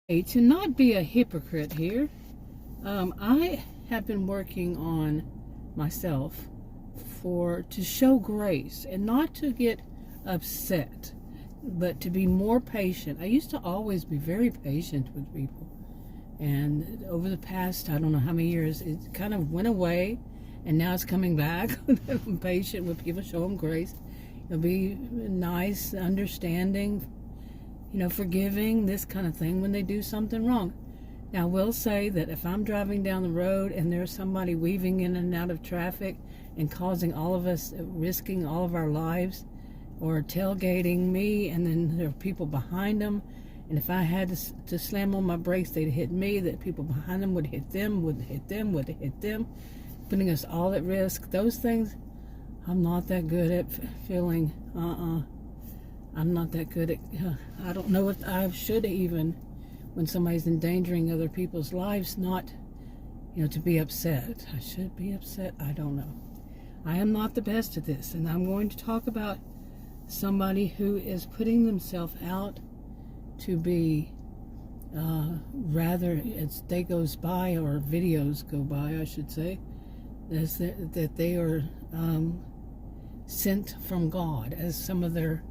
To not be a hypocrite here, I have been working on myself to show grace and not to get upset, but to be more patient. I used to always be very patient with people, and over the past, I don't know how many years, it kind of went away, and now it's coming back. I'm patient with people, show them grace, be nice, understanding, forgiving, this kind of thing when they do something wrong. Now, I will say that if I'm driving down the road and there's somebody weaving in and out of traffic and causing all of us, risking all of our lives, or tailgating me, and then there are people behind them, and if I had to slam on my brakes, they'd hit me, that people behind them would hit them, putting us all at risk. Those things, I'm not that good at feeling, I'm not that good at, I don't know if I should even, when somebody's endangering other people's lives, not, to be upset. I should be upset. I don't know. I am not the best at this, and I'm going to talk about somebody who is putting themselves out to be, rather as day goes by, or videos go by, I should say, that they are sent from God, as some of their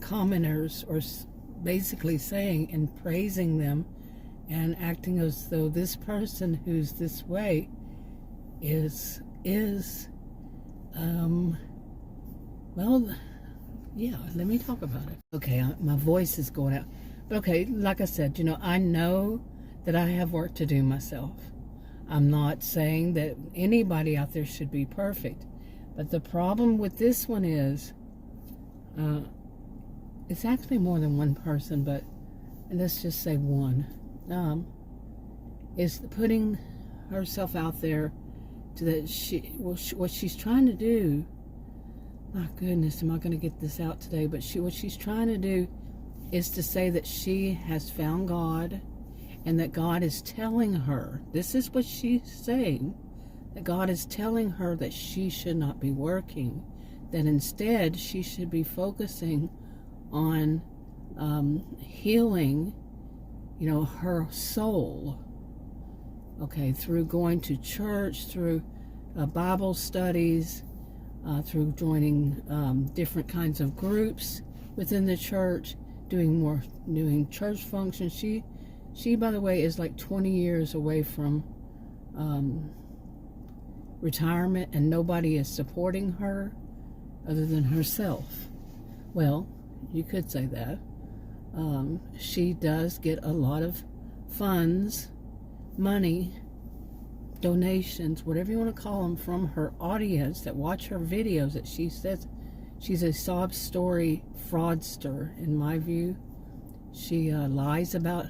commenters are basically saying, and praising them and acting as though this person who's this way is well, yeah, let me talk about it. Okay, my voice is going out. But okay, like I said, I know that I have work to do myself. I'm not saying that anybody out there should be perfect. But the problem with this one is, it's actually more than one person, but let's just say one, is putting herself out there to that what she's trying to do. My goodness, am I going to get this out today? But what she's trying to do is to say that she has found God, and that God is telling her, this is what she's saying, that God is telling her that she should not be working, that instead she should be focusing on healing, her soul, okay, through going to church, through Bible studies, through joining different kinds of groups within the church, doing church functions. She, by the way, is like 20 years away from retirement, and nobody is supporting her other than herself. Well, you could say that. She does get a lot of funds, money, donations, whatever you want to call them, from her audience that watch her videos, that she says she's a sob story fraudster, in my view. She lies about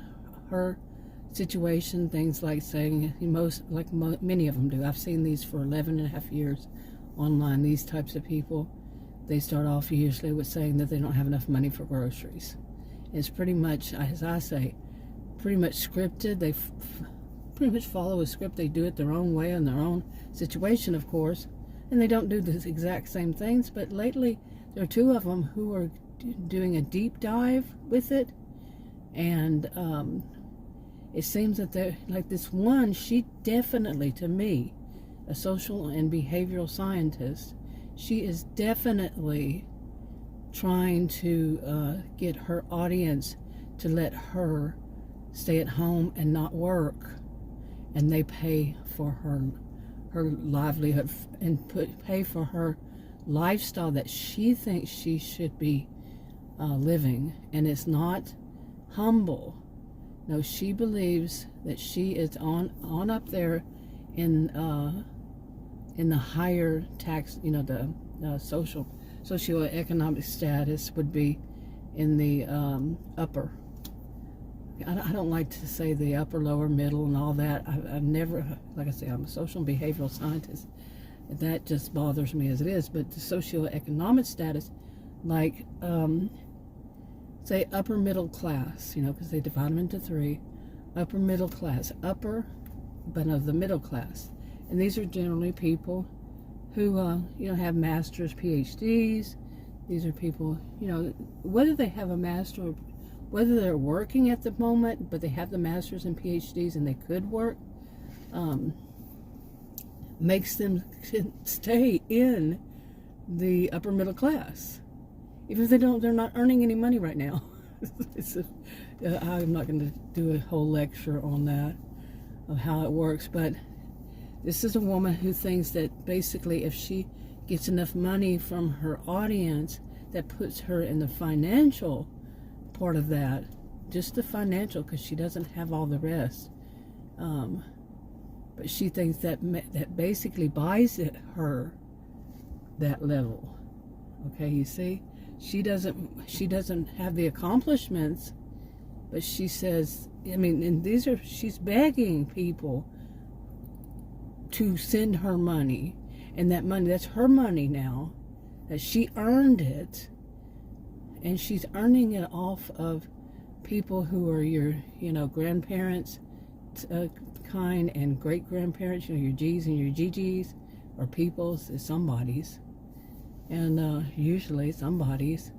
her situation, things like saying, many of them do. I've seen these for 11 and a half years online, these types of people. They start off usually with saying that they don't have enough money for groceries. It's pretty much, as I say, pretty much scripted. They pretty much follow a script. They do it their own way, in their own situation, of course, and they don't do the exact same things. But lately, there are two of them who are doing a deep dive with it, and it seems that they're like this one. She definitely, to me, a social and behavioral scientist, she is definitely trying to get her audience to let her stay at home and not work, and they pay for her livelihood and pay for her lifestyle that she thinks she should be living, and it's not humble. No, she believes that she is on up there in the higher tax, the socioeconomic status would be in the upper. I don't like to say the upper, lower, middle, and all that. I've never, like I say, I'm a social and behavioral scientist. That just bothers me as it is. But the socioeconomic status, like, say, upper middle class, because they divide them into three. Upper middle class, but of the middle class. And these are generally people who, have masters, PhDs. These are people, whether they have a master or whether they're working at the moment, but they have the masters and PhDs and they could work, makes them stay in the upper middle class, even if they're not earning any money right now. I'm not going to do a whole lecture on that, of how it works, but this is a woman who thinks that basically if she gets enough money from her audience, that puts her in the financial part of that, just the financial, because she doesn't have all the rest. But she thinks that basically buys her that level. Okay, you see, she doesn't have the accomplishments, but she says, I mean, and she's begging people to send her money, and that money, that's her money now, that she earned it, and she's earning it off of people who are your, grandparents kind, and great grandparents, your G's and your GG's, or people's, somebody's, and usually somebody's,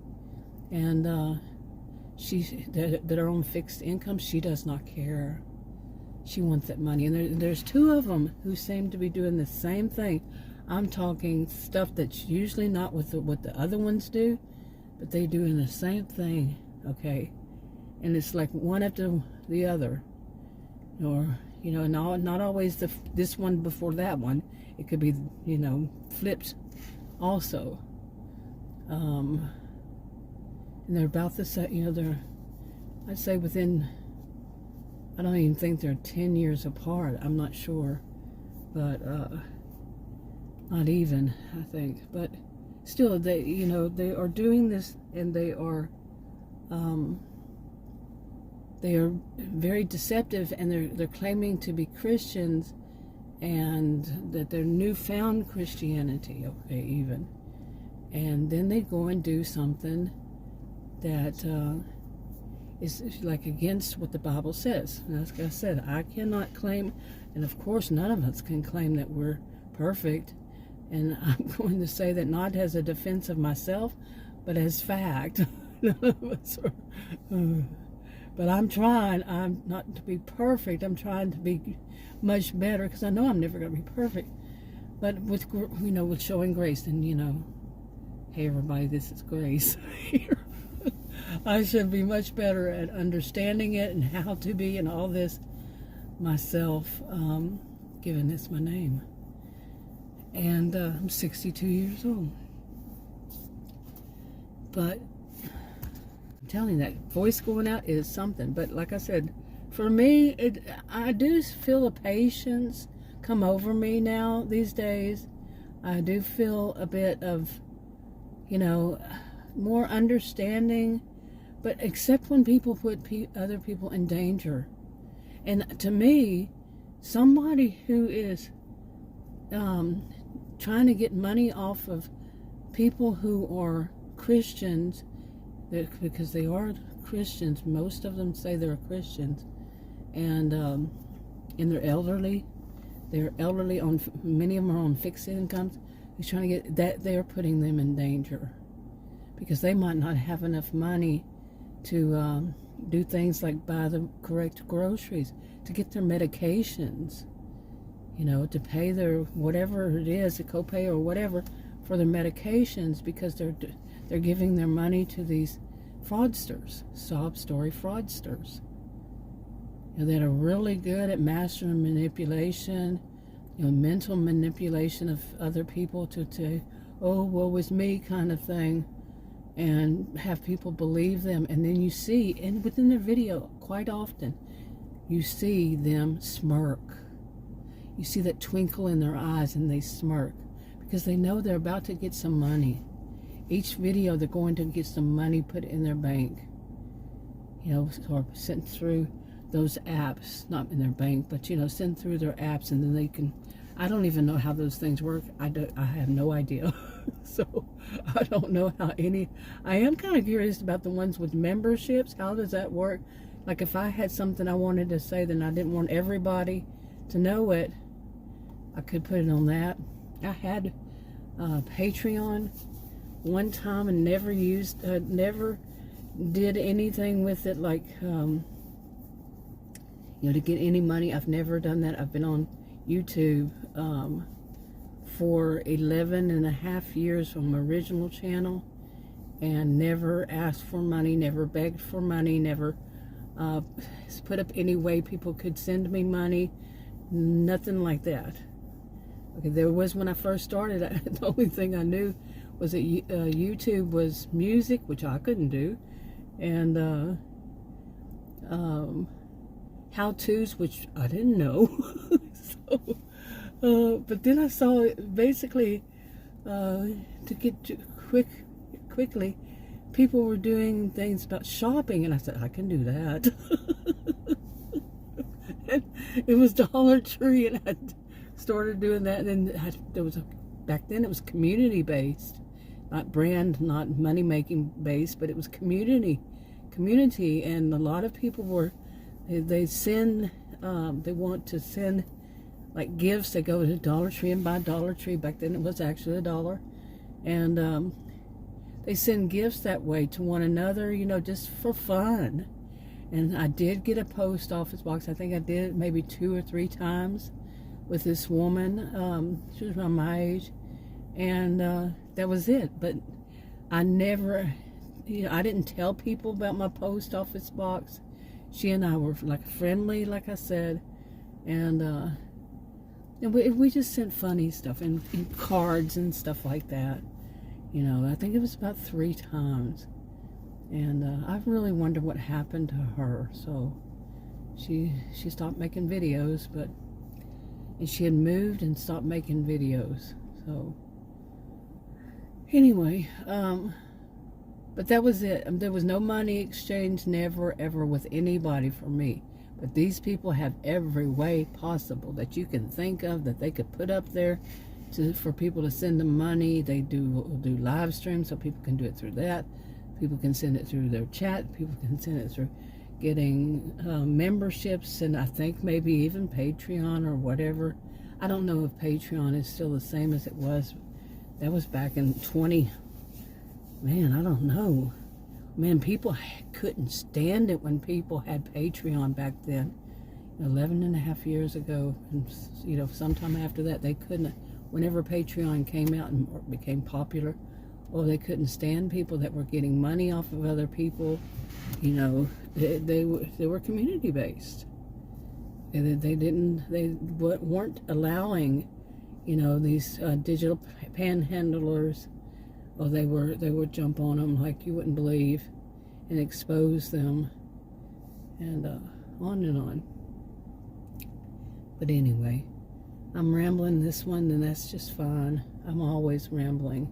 and that are on fixed income. She does not care. She wants that money, and there's two of them who seem to be doing the same thing. I'm talking stuff that's usually not what the other ones do, but they doing the same thing, okay? And it's like one after the other, or not always this one before that one. It could be flipped also. And they're about the same. I'd say within, I don't even think they're 10 years apart. I'm not sure, but not even, I think. But still, they are doing this, and they are very deceptive, and they're claiming to be Christians, and that they're newfound Christianity, okay, even. And then they go and do something that is like against what the Bible says. And like I said, I cannot claim, and of course none of us can claim that we're perfect. And I'm going to say that not as a defense of myself, but as fact. None of us are. But I'm trying. I'm not to be perfect. I'm trying to be much better, because I know I'm never going to be perfect. But with with showing grace, and hey everybody, this is Grace here. I should be much better at understanding it and how to be and all this myself, given this my name. And I'm 62 years old. But I'm telling you, that voice going out is something. But like I said, for me, I do feel a patience come over me now these days. I do feel a bit of, more understanding, but except when people put other people in danger. And to me, somebody who is trying to get money off of people who are Christians, because they are Christians, most of them say they're Christians, and they're elderly. They're elderly, many of them are on fixed incomes. He's trying to get that, they're putting them in danger, because they might not have enough money to do things like buy the correct groceries, to get their medications, to pay their whatever it is, a copay or whatever for their medications, because they're giving their money to these fraudsters, sob story fraudsters, that are really good at master manipulation, mental manipulation of other people to oh, woe is me kind of thing, and have people believe them. And then you see, and within their video, quite often, you see them smirk. You see that twinkle in their eyes, and they smirk, because they know they're about to get some money. Each video, they're going to get some money put in their bank, or sent through those apps, not in their bank, but send through their apps, and then they can, I don't even know how those things work. I have no idea. So I don't know how I am kind of curious about the ones with memberships. How does that work? Like if I had something I wanted to say, then I didn't want everybody to know it, I could put it on that. I had Patreon one time and never did anything with it, like, to get any money. I've never done that. I've been on YouTube for 11 and a half years on my original channel, and never asked for money, never begged for money, never put up any way people could send me money, nothing like that. Okay, there was, when I first started, the only thing I knew was that YouTube was music, which I couldn't do, and how-tos, which I didn't know. So, but then I saw it basically, to get to quickly, people were doing things about shopping, and I said, I can do that. And it was Dollar Tree, and I started doing that, and then there was back then it was community based, not brand, not money making based, but it was community, and a lot of people were, they want to send like gifts. They go to Dollar Tree and buy Dollar Tree. Back then it was actually $1, and they send gifts that way to one another, just for fun. And I did get a post office box. I think I did it maybe 2 or 3 times with this woman. She was around my age, and that was it. But I never, I didn't tell people about my post office box. She and I were like friendly, like I said, and we just sent funny stuff and cards and stuff like that. I think it was about 3 times. And I really wonder what happened to her. So she stopped making videos, and she had moved and stopped making videos. So anyway, but that was it. There was no money exchange, never ever, with anybody for me. But these people have every way possible that you can think of that they could put up there for people to send them money. They do live streams, so people can do it through that. People can send it through their chat. People can send it through getting memberships, and I think maybe even Patreon or whatever. I don't know if Patreon is still the same as it was. That was back in man, I don't know. Man, people couldn't stand it when people had Patreon back then. 11 and a half years ago, and sometime after that, they couldn't. Whenever Patreon came out and became popular, they couldn't stand people that were getting money off of other people. They were community based. They weren't allowing, these digital panhandlers. They would jump on them like you wouldn't believe, and expose them, and on and on. But anyway, I'm rambling this one, and that's just fine. I'm always rambling.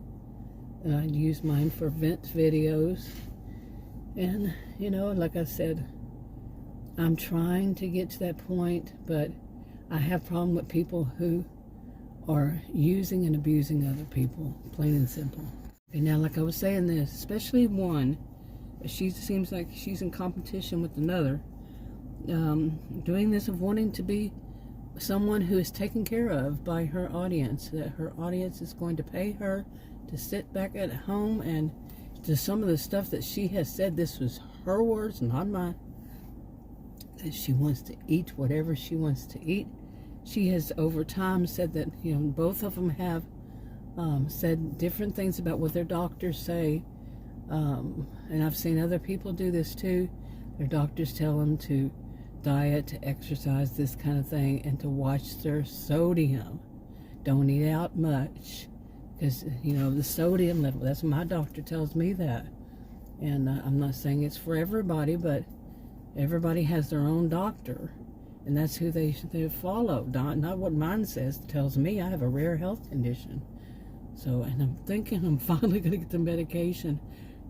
And I use mine for vent videos. And, like I said, I'm trying to get to that point, but I have a problem with people who are using and abusing other people, plain and simple. And now, like I was saying this, especially one, she seems like she's in competition with another, doing this of wanting to be someone who is taken care of by her audience, that her audience is going to pay her to sit back at home, and to some of the stuff that she has said, this was her words, not mine, that she wants to eat whatever she wants to eat. She has over time said that, both of them have said different things about what their doctors say, and I've seen other people do this too. Their doctors tell them to diet, to exercise, this kind of thing, and to watch their sodium. Don't eat out much, because the sodium level, that's what my doctor tells me that. And I'm not saying it's for everybody, but everybody has their own doctor, and that's who they follow, not what mine says. It tells me I have a rare health condition. So, and I'm thinking I'm finally going to get the medication.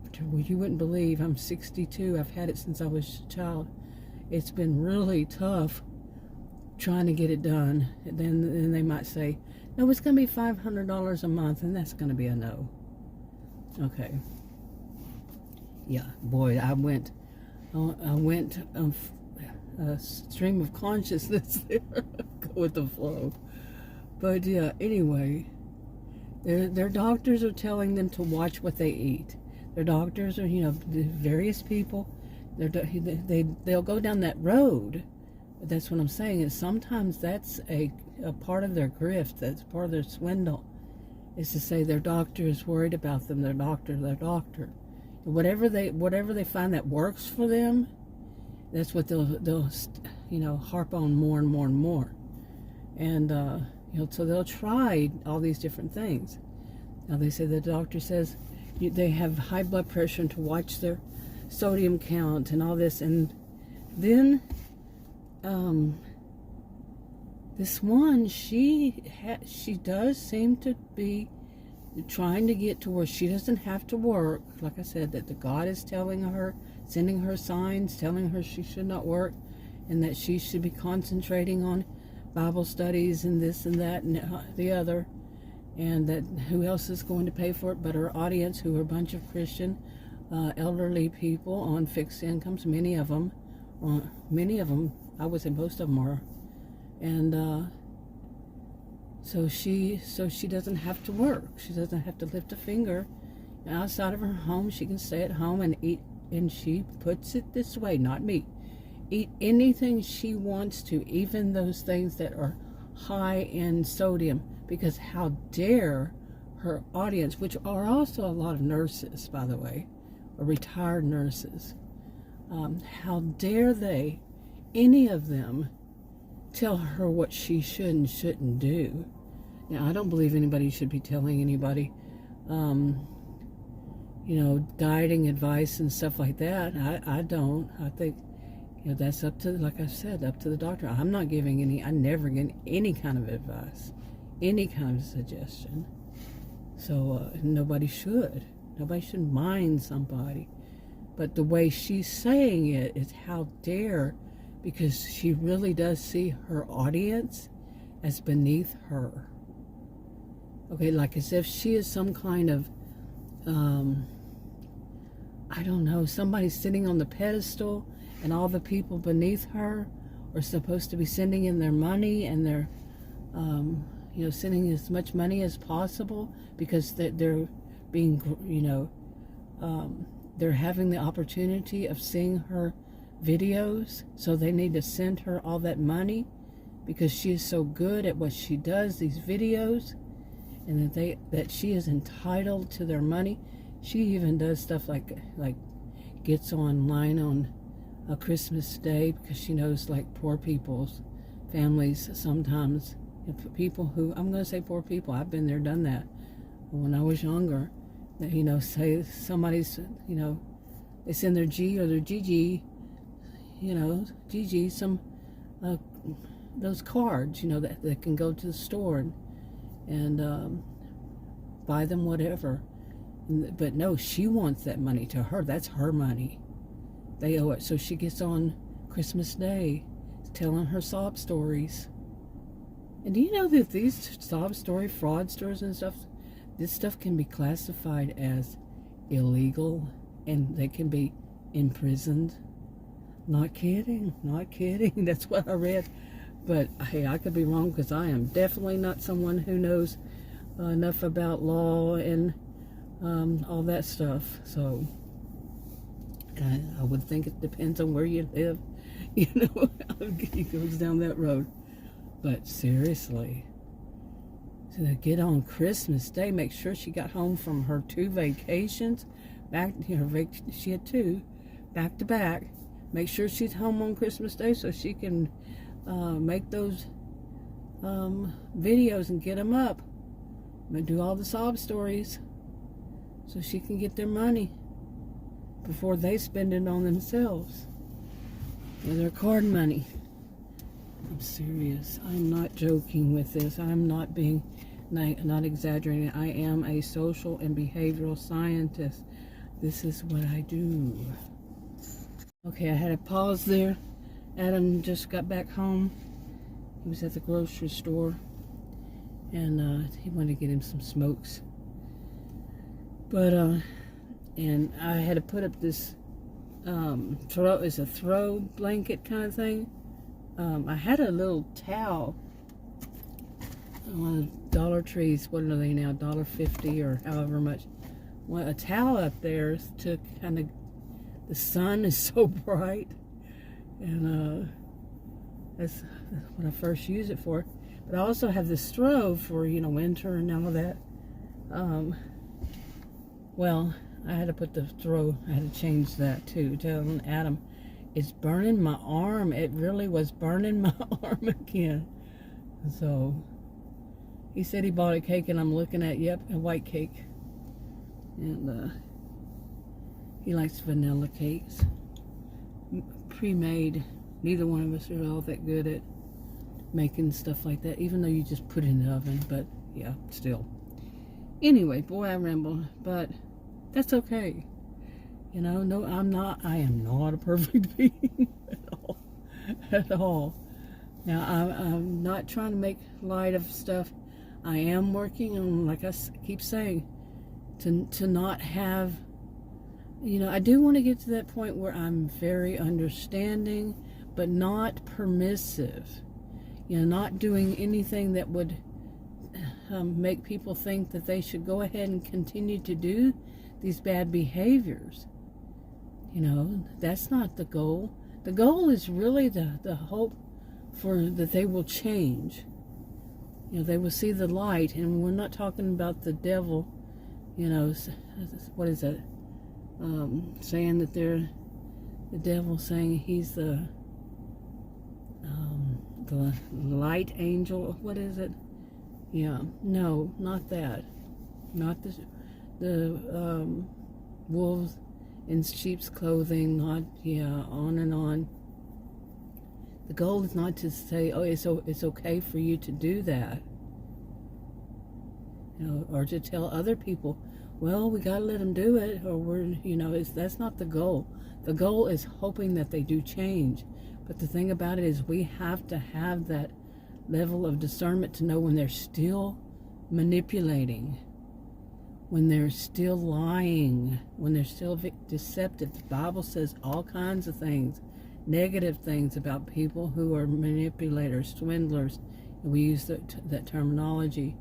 But you wouldn't believe, I'm 62. I've had it since I was a child. It's been really tough trying to get it done. And then they might say, no, it's going to be $500 a month, and that's going to be a no. Okay. Yeah, boy, I went a stream of consciousness there. Go with the flow. But yeah, anyway, their doctors are telling them to watch what they eat. Their doctors or, various people, they'll go down that road. That's what I'm saying, is sometimes that's a part of their grift, that's part of their swindle, is to say their doctor is worried about them, their doctor. Whatever they find that works for them, that's what they'll harp on more and more and more. And, so they'll try all these different things. Now they say the doctor says they have high blood pressure and to watch their sodium count and all this. And then this one, she does seem to be trying to get to where she doesn't have to work. Like I said, that the God is telling her, sending her signs, telling her she should not work, and that she should be concentrating on Bible studies and this and that and the other, and that who else is going to pay for it but her audience, who are a bunch of Christian elderly people on fixed incomes. Many of them, I would say most of them are. And so she doesn't have to work. She doesn't have to lift a finger outside of her home. She can stay at home and eat. And she puts it this way, not me. Eat anything she wants to, even those things that are high in sodium, because how dare her audience, which are also a lot of nurses, by the way, or retired nurses, how dare they, any of them, tell her what she should and shouldn't do. Now, I don't believe anybody should be telling anybody, dieting advice and stuff like that. I don't. I think, that's up to, like I said, up to the doctor. I'm not giving I never get any kind of advice, any kind of suggestion. So nobody should. Nobody should mind somebody. But the way she's saying it is how dare, because she really does see her audience as beneath her. Okay, like as if she is some kind of, I don't know, somebody sitting on the pedestal, and all the people beneath her are supposed to be sending in their money, and they're, sending as much money as possible, because they're being, they're having the opportunity of seeing her videos, so they need to send her all that money because she is so good at what she does, these videos, and that she is entitled to their money. She even does stuff like gets online on a Christmas Day, because she knows, like, poor people's families sometimes, people who, I'm going to say poor people, I've been there, done that when I was younger, that, say somebody's, they send their G or their GG, GG, some, those cards, that can go to the store and buy them whatever. But no, she wants that money to her. That's her money. They owe it. So she gets on Christmas Day telling her sob stories. And do you know that these sob story fraudsters and stuff, this stuff can be classified as illegal, and they can be imprisoned? Not kidding. That's what I read. But hey, I could be wrong, because I am definitely not someone who knows enough about law and all that stuff. So I would think it depends on where you live. It goes down that road. But seriously, so to get on Christmas Day, make sure she got home from her 2 vacations. She had 2 back to back. Make sure she's home on Christmas Day so she can make those videos and get them up. And do all the sob stories so she can get their money before they spend it on themselves. Their card money. I'm serious. I'm not joking with this. I'm not not exaggerating. I am a social and behavioral scientist. This is what I do. Okay, I had a pause there. Adam just got back home. He was at the grocery store, and he wanted to get him some smokes. But and I had to put up this it's a throw blanket kind of thing. I had a little towel on Dollar Trees. What are they now? $1.50 or however much a towel up there to kind of, the sun is so bright, and that's what I first use it for. But I also have the stove for, winter and all of that. Well, I had to put the stove, I had to change that too. Telling Adam, it's burning my arm. It really was burning my arm again. So he said he bought a cake, and I'm looking at, yep, a white cake. And he likes vanilla cakes, pre-made. Neither one of us are all that good at making stuff like that, even though you just put it in the oven. But yeah, still. Anyway, boy, I ramble, but that's okay. No, I am not a perfect being at all. Now, I'm not trying to make light of stuff. I am working on, like I keep saying, to not have, I do want to get to that point where I'm very understanding, but not permissive. Not doing anything that would make people think that they should go ahead and continue to do these bad behaviors. That's not the goal. The goal is really the hope for that they will change. They will see the light, and we're not talking about the devil, what is that? Saying that they're the devil, saying he's the light angel. What is it? Yeah, no, not that. Not the wolves in sheep's clothing. Not, on and on. The goal is not to say, oh, it's okay for you to do that, or to tell other people, well, we gotta let them do it, or that's not the goal. The goal is hoping that they do change. But the thing about it is, we have to have that level of discernment to know when they're still manipulating, when they're still lying, when they're still deceptive. The Bible says all kinds of things, negative things about people who are manipulators, swindlers. We use that terminology,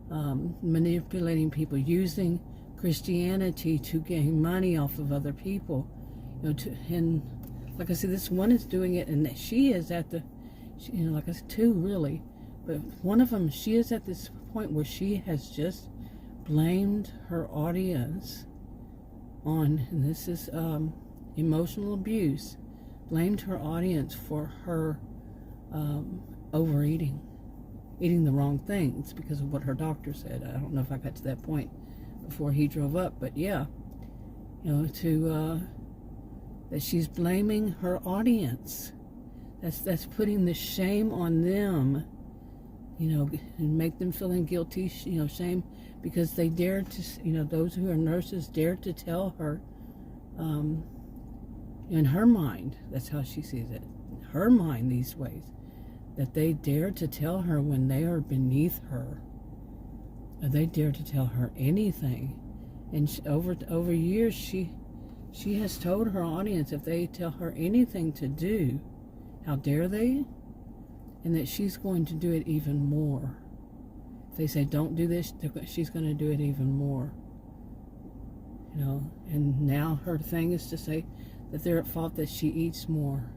manipulating people, using Christianity to gain money off of other people. And like I said, this one is doing it, and she is at the, like I said, two really, but one of them, she is at this point where she has just blamed her audience on, and this is emotional abuse, blamed her audience for her overeating, eating the wrong things because of what her doctor said. I don't know if I got to that point before he drove up, but yeah, that she's blaming her audience. That's putting the shame on them, and make them feeling guilty, shame, because they dared to, those who are nurses dared to tell her, in her mind, that's how she sees it, in her mind, these ways, that they dare to tell her when they are beneath her. They dare to tell her anything. And over years, she has told her audience, if they tell her anything to do, how dare they? And that she's going to do it even more. If they say, don't do this, she's going to do it even more. And now her thing is to say that they're at fault that she eats more.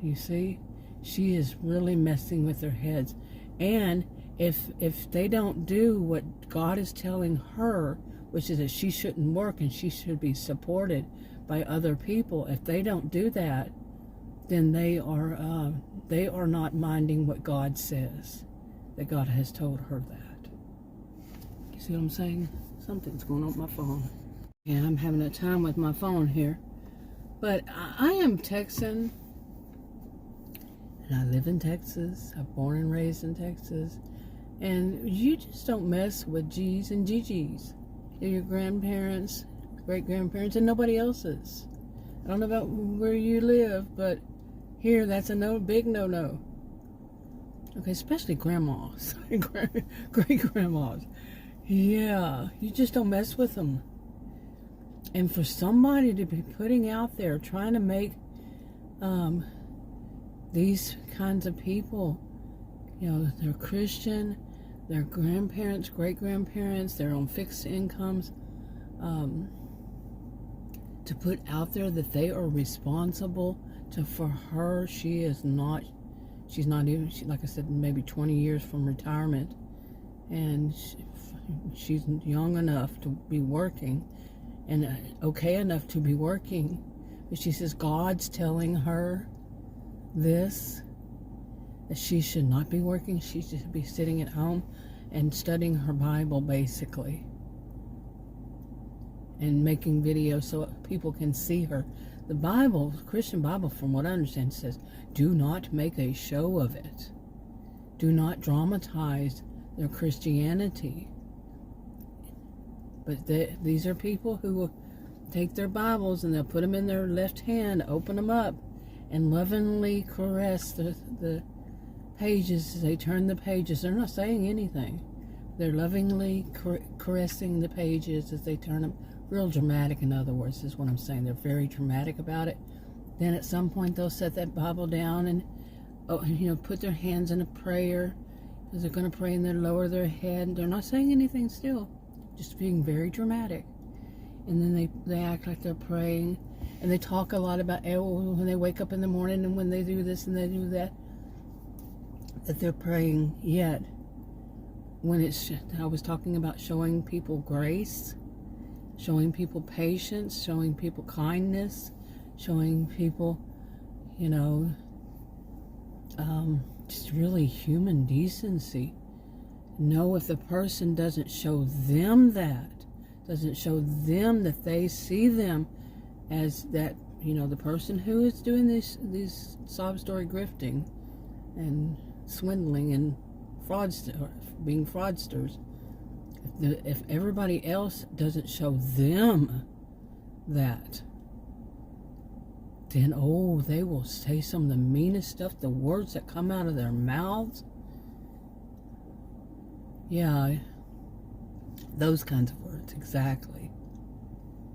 You see? She is really messing with their heads. And if they don't do what God is telling her, which is that she shouldn't work and she should be supported by other people, if they don't do that, then they are not minding what God says, that God has told her that. You see what I'm saying? Something's going on with my phone. Yeah, I'm having a time with my phone here. But I am Texan, and I live in Texas. I'm born and raised in Texas. And you just don't mess with G's and GG's. They're your grandparents, great-grandparents, and nobody else's. I don't know about where you live, but here, that's a big no-no. Okay, especially grandmas, great-grandmas. Yeah, you just don't mess with them. And for somebody to be putting out there, trying to make these kinds of people, they're Christian, their grandparents, great-grandparents, they're on fixed incomes, to put out there that they are responsible for her. She's not even, like I said, maybe 20 years from retirement, and she's young enough to be working, and okay enough to be working, but she says God's telling her this, that she should not be working. She should be sitting at home and studying her Bible, basically, and making videos so people can see her. The Bible, the Christian Bible, from what I understand, says, do not make a show of it. Do not dramatize their Christianity. But these are people who will take their Bibles and they'll put them in their left hand, open them up, and lovingly caress the pages as they turn the pages. They're not saying anything. They're lovingly caressing the pages as they turn them. Real dramatic, in other words, is what I'm saying. They're very dramatic about it. Then at some point they'll set that Bible down and put their hands in a prayer, because they're going to pray, and they lower their head. They're not saying anything still, just being very dramatic. And then they act like they're praying, and they talk a lot about when they wake up in the morning and when they do this and they do that they're praying. Yet when I was talking about showing people grace, showing people patience, showing people kindness, showing people, just really human decency. No, if the person doesn't show them that, doesn't show them that they see them as that, the person who is doing these sob story grifting and swindling and being fraudsters, if everybody else doesn't show them that, then they will say some of the meanest stuff. The words that come out of their mouths, yeah, those kinds of words, exactly,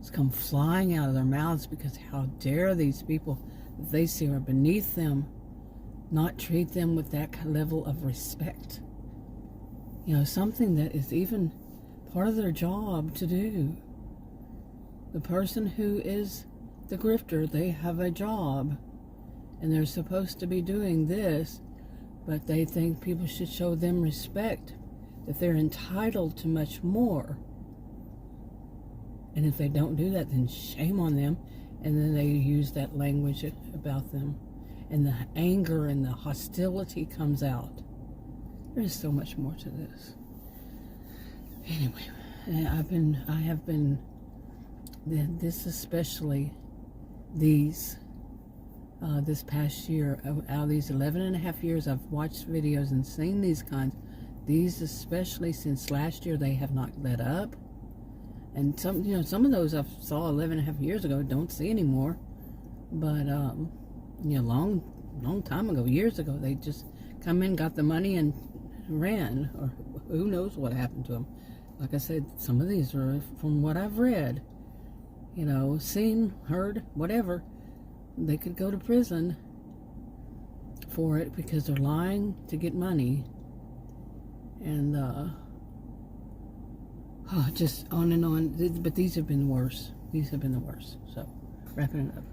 just come flying out of their mouths, because how dare these people that they see are beneath them not treat them with that level of respect. Something that is even part of their job to do. The person who is the grifter, they have a job, and they're supposed to be doing this, but they think people should show them respect, that they're entitled to much more. And if they don't do that, then shame on them. And then they use that language about them, and the anger and the hostility comes out. There's so much more to this. Anyway, this especially, this past year, out of these 11 and a half years I've watched videos and seen these kinds, these especially since last year, they have not let up. And some of those I saw 11 and a half years ago, don't see anymore. But, long time ago, years ago, they just come in, got the money, and ran, or who knows what happened to them. Like I said, some of these are, from what I've read, seen, heard, whatever, they could go to prison for it because they're lying to get money. And just on and on. But these have been worse. These have been the worst. So, wrapping it up.